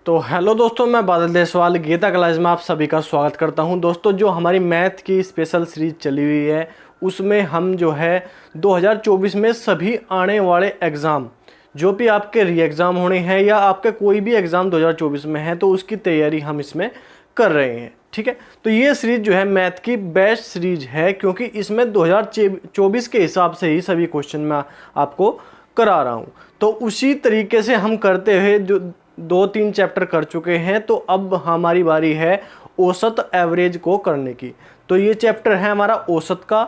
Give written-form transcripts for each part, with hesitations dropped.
तो हेलो दोस्तों, मैं बादल देसवाल गीता क्लास में आप सभी का स्वागत करता हूं। दोस्तों, जो हमारी मैथ की स्पेशल सीरीज चली हुई है उसमें हम जो है 2024 में सभी आने वाले एग्ज़ाम, जो भी आपके री एग्ज़ाम होने हैं या आपके कोई भी एग्ज़ाम 2024 में है, तो उसकी तैयारी हम इसमें कर रहे हैं। ठीक है, तो ये सीरीज जो है मैथ की बेस्ट सीरीज है, क्योंकि इसमें 2024 के हिसाब से ही सभी क्वेश्चन मैं आपको करा रहा हूँ। तो उसी तरीके से हम करते हुए जो 2-3 चैप्टर कर चुके हैं, तो अब हमारी बारी है औसत एवरेज को करने की। तो ये चैप्टर है हमारा औसत का,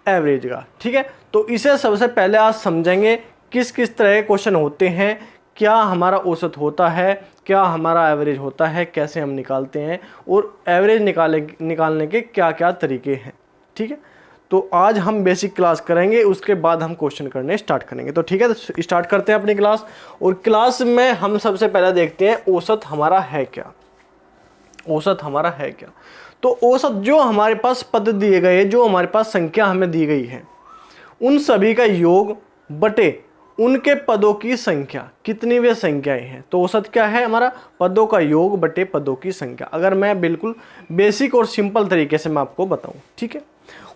एवरेज का। ठीक है, तो इसे सबसे पहले आज समझेंगे किस किस तरह के क्वेश्चन होते हैं, क्या हमारा औसत होता है, क्या हमारा एवरेज होता है, कैसे हम निकालते हैं और एवरेज निकालने के क्या क्या तरीके हैं। ठीक है, तो आज हम बेसिक क्लास करेंगे, उसके बाद हम क्वेश्चन करने स्टार्ट करेंगे। तो ठीक है, तो स्टार्ट करते हैं अपनी क्लास। और क्लास में हम सबसे पहले देखते हैं औसत हमारा है क्या। औसत हमारा है क्या, तो औसत जो हमारे पास पद दिए गए, जो हमारे पास संख्या हमें दी गई है, उन सभी का योग बटे उनके पदों की संख्या, कितनी वे संख्याएं हैं। तो औसत क्या है हमारा, पदों का योग बटे पदों की संख्या। अगर मैं बिल्कुल बेसिक और सिंपल तरीके से मैं आपको बताऊं, ठीक है।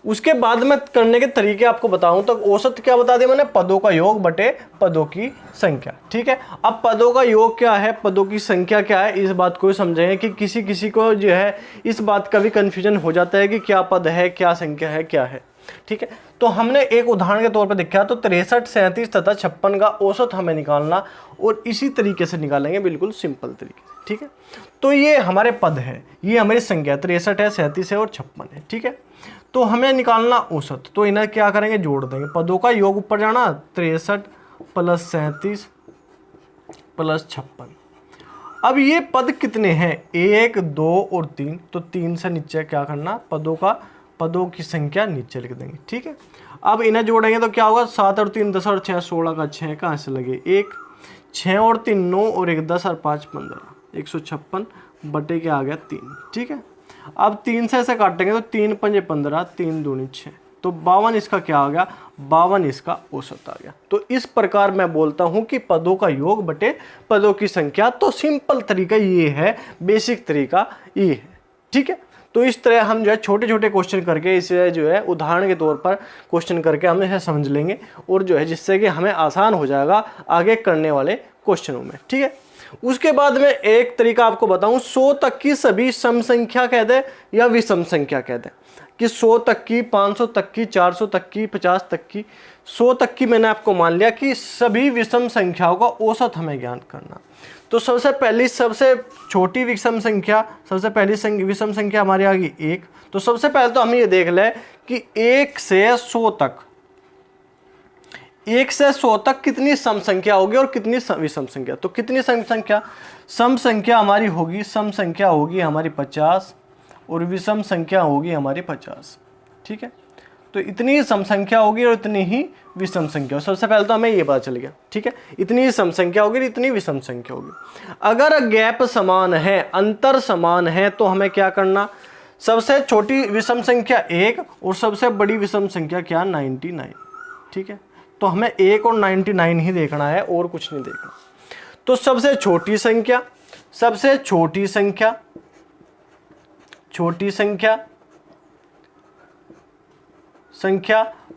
उसके बाद में करने के तरीके आपको बताऊं, तो औसत क्या बता दिया मैंने, पदों का योग बटे पदों की संख्या। ठीक है, अब पदों का योग क्या है, पदों की संख्या क्या है, इस बात को समझेंगे कि किसी को जो है इस बात का भी कंफ्यूजन हो जाता है कि क्या पद है, क्या संख्या है, क्या है। ठीक है, तो हमने एक उदाहरण के तौर पर देखा, तो 63, 37 तथा 56 का औसत हमें निकालना, और इसी तरीके से निकालेंगे, बिल्कुल सिंपल तरीके से। ठीक है, तो ये हमारे पद है, ये हमारी संख्या 63 है, 37 है और 56 है। ठीक है, तो हमें निकालना औसत, तो इन्हें क्या करेंगे, जोड़ देंगे। पदों का योग ऊपर जाना, 63 + 37 + 56। अब ये पद कितने हैं, 1, 2 और 3, तो 3 से नीचे क्या करना, पदों की संख्या नीचे लिख देंगे। ठीक है, अब इन्हें जोड़ेंगे तो क्या होगा, 7 और 3 10 और 6 16 का 6 कहाँ से लगे, 1, 6 और 3 9 और 1 10 और 5 15, 156 बटे के आ गया 3। ठीक है, अब 3 से ऐसे काटेंगे तो 3 × 5 = 15, 3 दूनी 6, तो 52 इसका क्या आ गया, 52 इसका औसत आ गया। तो इस प्रकार मैं बोलता हूं कि पदों का योग बटे पदों की संख्या। तो सिंपल तरीका ये है, बेसिक तरीका ये है। ठीक है, तो इस तरह हम जो है छोटे छोटे क्वेश्चन करके, इसे जो है उदाहरण के तौर पर क्वेश्चन करके हम इसे समझ लेंगे, और जो है जिससे कि हमें आसान हो जाएगा आगे करने वाले क्वेश्चनों में। ठीक है, उसके बाद में एक तरीका आपको बताऊं, 100 तक की सभी सम संख्या कह दे या विषम संख्या कह दे, कि 100 तक की, 500 तक की, 400 तक की, 50 तक की, 100 तक की मैंने आपको मान लिया कि सभी विषम संख्याओं का औसत हमें ज्ञात करना। तो सबसे छोटी विषम संख्या, सबसे पहली विषम संख्या हमारी आ गई 1। तो सबसे पहले तो हम ये देख लें कि 1 से 100 तक, 1 से 100 तक कितनी सम संख्या होगी और कितनी विषम संख्या। तो कितनी सम संख्या हमारी होगी, सम संख्या होगी हमारी 50 और विषम संख्या होगी हमारी 50। ठीक है, तो इतनी ही सम संख्या होगी और इतनी ही विषम संख्या होगी। सबसे पहले तो हमें ये पता चल गया। ठीक है, इतनी ही सम संख्या होगी, इतनी विषम संख्या होगी। अगर गैप समान है, अंतर समान है, तो हमें क्या करना, सबसे छोटी विषम संख्या 1 और सबसे बड़ी विषम संख्या क्या, 99। ठीक है, तो हमें 1 और 99 ही देखना है और कुछ नहीं देखना। तो सबसे छोटी संख्या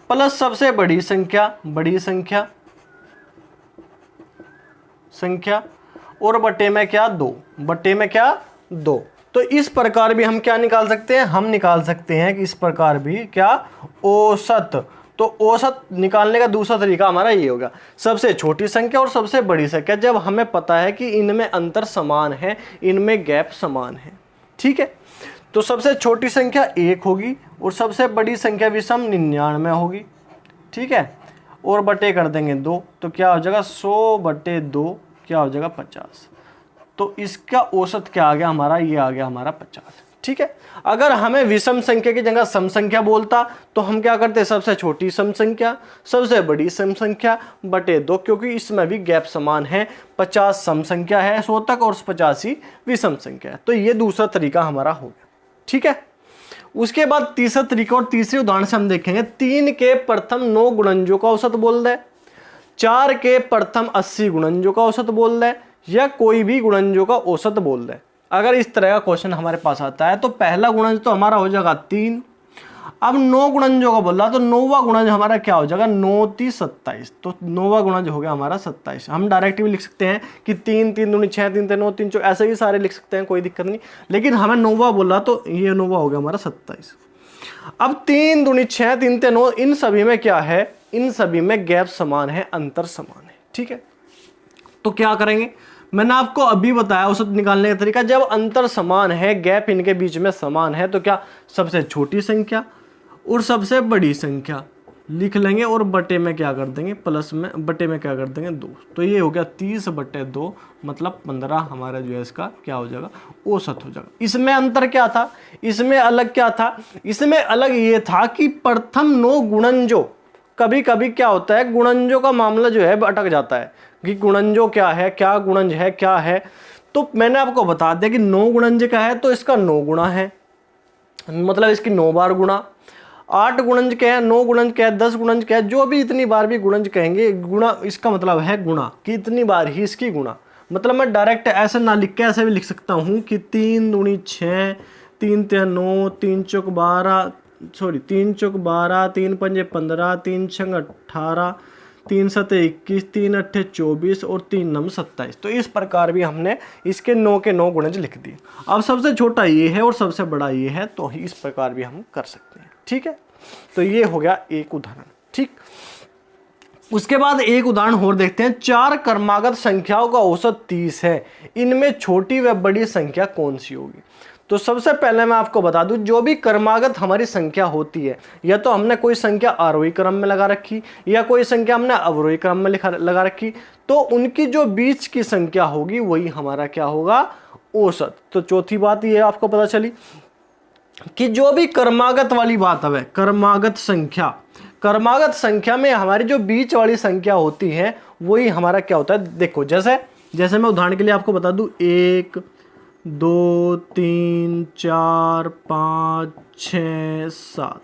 प्लस सबसे बड़ी संख्या और बटे में क्या, 2। तो इस प्रकार भी हम क्या निकाल सकते हैं, हम निकाल सकते हैं कि इस प्रकार भी क्या, औसत। तो औसत निकालने का दूसरा तरीका हमारा ये होगा, सबसे छोटी संख्या और सबसे बड़ी संख्या, जब हमें पता है कि इनमें अंतर समान है, इनमें गैप समान है। ठीक है, तो सबसे छोटी संख्या 1 होगी और सबसे बड़ी संख्या विषम 99 होगी। ठीक है, और बटे कर देंगे 2, तो क्या हो जाएगा, 100 बटे 2 क्या हो जाएगा, 50। तो इसका औसत क्या आ गया हमारा, ये आ गया हमारा 50। ठीक है, अगर हमें विषम संख्या की जगह सम संख्या बोलता तो हम क्या करते, सबसे छोटी सम संख्या, सबसे बड़ी सम संख्या बटे 2, क्योंकि इसमें भी गैप समान है। 50 सम संख्या है 100 तक और 85 विषम संख्या है। तो ये दूसरा तरीका हमारा हो गया। ठीक है, उसके बाद तीसरा तरीका और तीसरे उदाहरण से हम देखेंगे, 3 के प्रथम 9 गुणनजों का औसत बोल रहा है, 4 के प्रथम 80 गुणनजों का औसत बोल रहा है, या कोई भी गुणनजों का औसत बोल दें। अगर इस तरह का क्वेश्चन हमारे पास आता है तो पहला गुणज तो हमारा हो जाएगा 3। अब 9 गुणनजों का बोल रहा तो 9वां गुणज हमारा क्या हो जाएगा, 9 3 27, तो 9वां गुणज हो गया हमारा 27। हम डायरेक्ट भी लिख सकते हैं कि 3 3 दूनी 6, 3 3 9 3 4, ऐसे ही सारे लिख सकते हैं, कोई दिक्कत नहीं, लेकिन हमें 9वां बोला तो ये 9वां हो गया हमारा 27। अब 3 दूनी 6, 3 3 9, इन सभी में क्या है, इन सभी में गैप समान है, अंतर समान है। ठीक है, तो क्या करेंगे, मैंने आपको अभी बताया औसत निकालने का तरीका। जब अंतर समान है, गैप इनके बीच में समान है, तो क्या सबसे छोटी संख्या और सबसे बड़ी संख्या लिख लेंगे और बटे में क्या कर देंगे, प्लस में बटे में क्या कर देंगे 2। तो ये हो गया 30/2, मतलब 15 हमारा जो है इसका क्या हो जाएगा, औसत हो जाएगा। इसमें अंतर क्या था, इसमें अलग क्या था, इसमें अलग ये था कि प्रथम 9 गुणनजों, कभी कभी क्या होता है गुणनजों का मामला जो है अटक जाता है कि गुणनजों क्या है, क्या गुणज है, क्या है। तो मैंने आपको बता दिया कि 9 गुणज का है तो इसका 9 गुणा है, मतलब इसकी 9 बार गुणा। 8 गुणज क्या है, 9 गुणज क्या है, 10 गुणज क्या है, जो भी इतनी बार भी गुणज कहेंगे, गुणा इसका मतलब है गुणा, कि इतनी बार ही इसकी गुणा। मतलब मैं डायरेक्ट ऐसे ना लिख के ऐसे भी लिख सकता हूँ कि 3 दूनी 6, 3 3 9, 3 चौक 12, सॉरी 3 चौक 12, 3 पंजे 15, 3 छंग 18, 3 सते 21, 3 अट्ठे 24 और 3 नम 27। तो इस प्रकार भी हमने इसके 9 के 9 गुणज लिख दिए। अब सबसे छोटा ये है और सबसे बड़ा ये है, तो इस प्रकार भी हम कर सकते हैं। ठीक है, तो ये हो गया एक उदाहरण। ठीक, उसके बाद एक उदाहरण और देखते हैं। 4 क्रमागत संख्याओं का औसत 30 है, इनमें छोटी व बड़ी संख्या कौन सी होगी। तो सबसे पहले मैं आपको बता दूं, जो भी क्रमागत हमारी संख्या होती है, या तो हमने कोई संख्या आरोही क्रम में लगा रखी या कोई संख्या हमने अवरोही क्रम में लगा रखी, तो उनकी जो बीच की संख्या होगी वही हमारा क्या होगा, औसत। तो चौथी बात ये आपको पता चली कि जो भी क्रमागत वाली बात है, क्रमागत संख्या में हमारी जो बीच वाली संख्या होती है वही हमारा क्या होता है। देखो जैसे मैं उदाहरण के लिए आपको बता दूं, 1 2 3 4 5 6 7,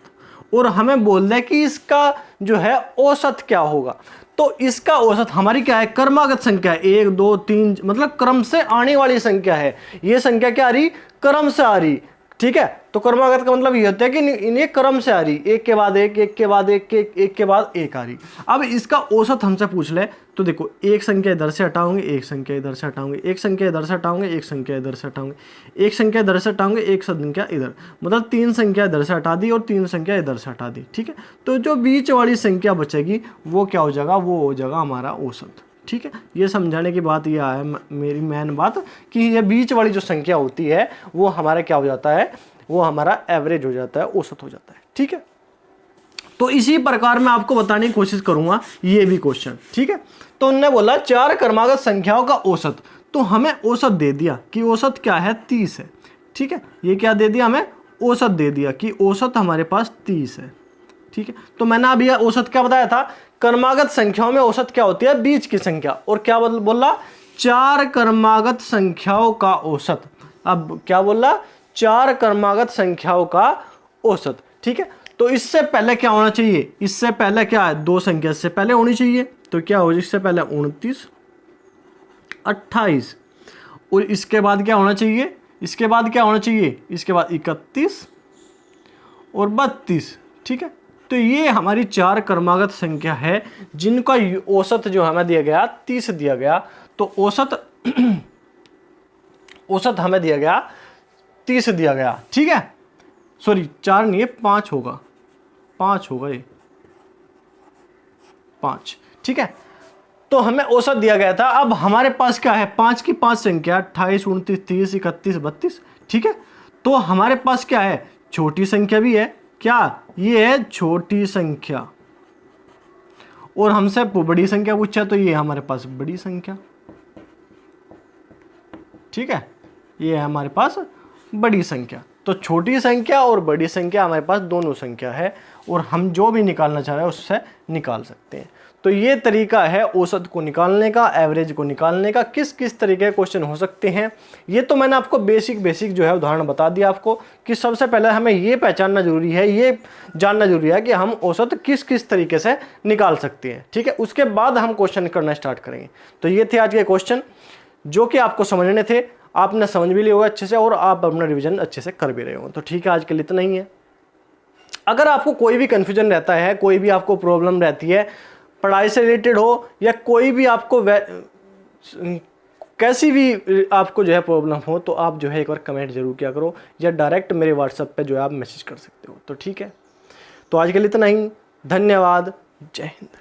और हमें बोल दें कि इसका जो है औसत क्या होगा। तो इसका औसत हमारी क्या है, क्रमागत संख्या है, 1 2 3, मतलब क्रम से आने वाली संख्या है। ये संख्या क्या आ रही, क्रम से आ रही। ठीक है, तो क्रमागत का मतलब ये होता है कि इन्हें क्रम से आ रही, एक के बाद एक, एक के बाद एक, एक के बाद एक आ रही। अब इसका औसत हमसे पूछ ले तो देखो, एक संख्या इधर से हटाओगे, एक संख्या इधर से हटाओगे, एक संख्या इधर से हटाओगे, एक संख्या इधर से हटाओगे, एक संख्या इधर से हटाओगे, एक संख्या इधर, मतलब 3 संख्या इधर से हटा दी और 3 संख्या इधर से हटा दी। ठीक है, तो जो बीच वाली संख्या बचेगी वो क्या हो जाएगा, वो हो जाएगा हमारा औसत। ठीक है, ये समझाने की बात यह है मेरी मेन बात, कि ये बीच वाली जो संख्या होती है वो हमारा क्या हो जाता है, वो हमारा एवरेज हो जाता है, औसत हो जाता है। ठीक है, तो इसी प्रकार मैं आपको बताने की कोशिश करूंगा ये भी क्वेश्चन। ठीक है, तो उन्होंने बोला 4 क्रमागत संख्याओं का औसत, तो हमें औसत दे दिया कि औसत क्या है, 30 है। ठीक है, ये क्या दे दिया, हमें औसत दे दिया कि औसत हमारे पास 30 है। ठीक है, तो मैंने अभी औसत क्या बताया था, क्रमागत संख्याओं में औसत क्या होती है, बीच की संख्या, और क्या बोला, 4 क्रमागत संख्याओं का औसत। अब क्या बोला, 4 क्रमागत संख्याओं का औसत। ठीक है, तो इससे पहले क्या होना चाहिए, इससे पहले क्या है, 2 संख्या इससे पहले होनी चाहिए, तो क्या हो, इससे पहले 29 28, और इसके बाद क्या होना चाहिए, इसके बाद क्या होना चाहिए, इसके बाद 31 और 32। ठीक है, तो ये हमारी 4 क्रमागत संख्या है जिनका औसत जो हमें दिया गया 30 दिया गया। तो औसत हमें दिया गया 30 दिया गया। ठीक है, सॉरी 4 नहीं है, 5 होगा, 5 होगा ये 5। ठीक है, तो हमें औसत दिया गया था। अब हमारे पास क्या है, 5 की 5 संख्या, 28 29 30 31 32। ठीक है, तो हमारे पास क्या है, छोटी संख्या भी है, क्या ये है छोटी संख्या, और हमसे बड़ी संख्या पूछा तो ये हमारे पास बड़ी संख्या। ठीक है, ये है हमारे पास बड़ी संख्या। तो छोटी संख्या और बड़ी संख्या हमारे पास दोनों संख्या है, और हम जो भी निकालना चाह रहे हैं उससे निकाल सकते हैं। तो ये तरीका है औसत को निकालने का, एवरेज को निकालने का। किस किस तरीके के क्वेश्चन हो सकते हैं, ये तो मैंने आपको बेसिक जो है उदाहरण बता दिया आपको, कि सबसे पहले हमें ये पहचानना जरूरी है, ये जानना जरूरी है कि हम औसत किस किस तरीके से निकाल सकते हैं। ठीक है, उसके बाद हम क्वेश्चन करना स्टार्ट करेंगे। तो ये थे आज के क्वेश्चन जो कि आपको समझने थे, आपने समझ भी लिया होगा अच्छे से और आप अपना रिवीजन अच्छे से कर भी रहे हो। तो ठीक है, आज के लिए इतना ही है। अगर आपको कोई भी कन्फ्यूजन रहता है, कोई भी आपको प्रॉब्लम रहती है, पढ़ाई से रिलेटेड हो या कोई भी आपको कैसी भी आपको जो है प्रॉब्लम हो, तो आप जो है एक बार कमेंट जरूर किया करो या डायरेक्ट मेरे व्हाट्सएप पे जो है आप मैसेज कर सकते हो। तो ठीक है, तो आज के लिए इतना ही। धन्यवाद। जय हिंद।